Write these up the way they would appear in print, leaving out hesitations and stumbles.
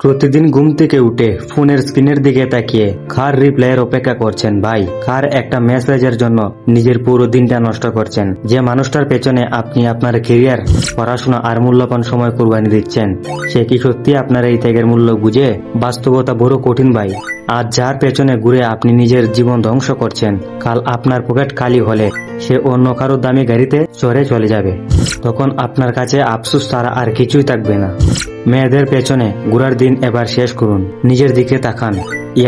প্রতিদিন ঘুম থেকে উঠে ফোনের স্ক্রিনের দিকে তাকিয়ে কার রিপ্লাইয়ের অপেক্ষা করছেন ভাই? কার একটা মেসেজের জন্য নিজের পুরো দিনটা নষ্ট করছেন? যে মানুষটার পেছনে আপনি আপনার ক্যারিয়ার, পড়াশোনা আর মূল্যবান সময় কুরবানি দিচ্ছেন, সে কি সত্যি আপনার এই ত্যাগের মূল্য বুঝে? বাস্তবতা বড় কঠিন ভাই। আজ যার পেছনে ঘুরে আপনি নিজের জীবন ধ্বংস করছেন, কাল আপনার পকেট খালি হলে সে অন্য কারো দামি গাড়িতে চড়ে চলে যাবে। তখন আপনার কাছে আফসোস ছাড়া আর কিছুই থাকবে না। মেয়েদের পেছনে ঘোরার দিন এবার শেষ করুন, নিজের দিকে তাকান।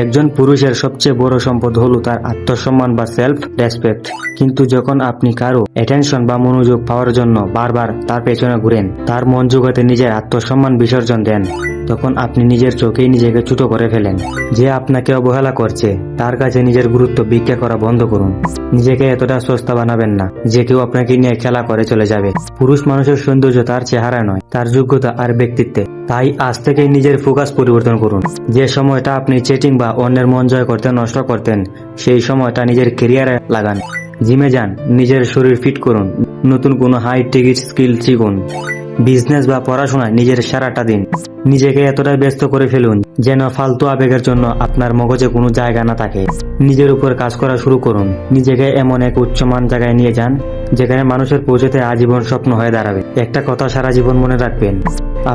একজন পুরুষের সবচেয়ে বড় সম্পদ হলো তার আত্মসম্মান বা সেলফ রেসপেক্ট। কিন্তু যখন আপনি কারো অ্যাটেনশন বা মনোযোগ পাওয়ার জন্য বারবার তার পেছনে ঘুরেন, তার মন জোগাতে নিজের আত্মসম্মান বিসর্জন দেন, তখন আপনি নিজের চোখেই নিজেকে ছোট করে ফেলেন। যে আপনাকে অবহেলা করছে তার কাছে নিজের গুরুত্ব ভিক্ষা করা বন্ধ করুন। নিজেকে এতটা সস্তা বানাবেন না যে কেউ আপনাকে নিয়ে খেলা করে চলে যাবে। পুরুষ মানুষের সৌন্দর্য তার চেহারা নয়, তার যোগ্যতা আর ব্যক্তিত্বে। তাই আজ থেকেই নিজের ফোকাস পরিবর্তন করুন। যে সময়টা আপনি চ্যাটিং বা অন্যের মন জয় করতে নষ্ট করতেন, সেই সময়টা নিজের ক্যারিয়ারে লাগান। জিমে যান, নিজের শরীর ফিট করুন, নতুন কোনো হাই টিকিট স্কিল শিখুন। বিজনেস বা পড়াশোনায় নিজের সারাটা দিন। নিজেকে এতটাই ব্যস্ত করে ফেলুন যেন ফালতু আবেগের জন্য আপনার মগজে কোনো জায়গা না থাকে। নিজের উপর কাজ করা শুরু করুন। নিজেকে এমন এক উচ্চমান জায়গায় নিয়ে যান যেখানে মানুষের পৌঁছতে আজীবন স্বপ্ন হয়ে দাঁড়াবে। একটা কথা সারা জীবন মনে রাখবেন,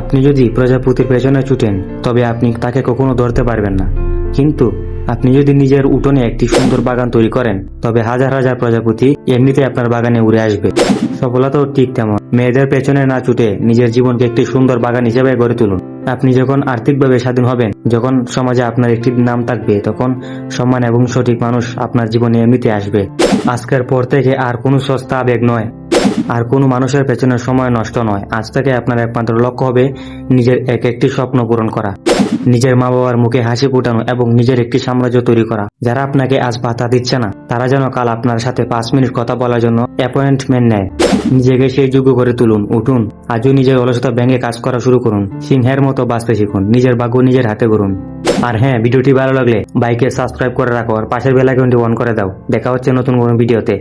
আপনি যদি প্রজাপতির পেছনে ছুটেন তবে আপনি তাকে কখনো ধরতে পারবেন না। কিন্তু আপনি যদি নিজের উঠোনে একটি সুন্দর বাগান তৈরি করেন, তবে হাজার হাজার প্রজাপতি এমনিতে আপনার বাগানে উড়ে আসবে। সফলতাও ঠিক তেমন। মেয়েদের পেছনে না ছুটে নিজের জীবনকে একটি সুন্দর বাগান হিসেবে গড়ে তুলুন। আপনি যখন আর্থিকভাবে স্বাধীন হবেন, যখন সমাজে আপনার একটি নাম থাকবে, তখন সম্মান এবং সঠিক মানুষ আপনার জীবনে এমনিতে আসবে। আজকের পর থেকে আর কোনো সস্তা আবেগ নয়, আর কোনো মানুষের পেছনে সময় নষ্ট নয়। আজ থেকে আপনার একমাত্র লক্ষ্য হবে নিজের একটি স্বপ্ন পূরণ করা, নিজের মা বাবার মুখে হাসি ফোটানো এবং নিজের একটি সাম্রাজ্য তৈরি করা। যারা আপনাকে আজ পাতা দিচ্ছে না, তারা যেন কাল আপনার সাথে 5 মিনিট কথা বলার জন্য অ্যাপয়েন্টমেন্ট নেয়। নিজেকে সেই যোগ্য করে তুলুন। উঠুন, আজও নিজের অলসতা ভেঙে কাজ করা শুরু করুন। সিংহের মতো বাঁচতে শিখুন। নিজের ভাগ্য নিজের হাতে গড়ুন। আর হ্যাঁ, ভিডিওটি ভালো লাগলে বাইকে সাবস্ক্রাইব করে রাখো আর পাশের বেল আইকনটি অন করে দাও। দেখা হচ্ছে নতুন কোনো ভিডিওতে।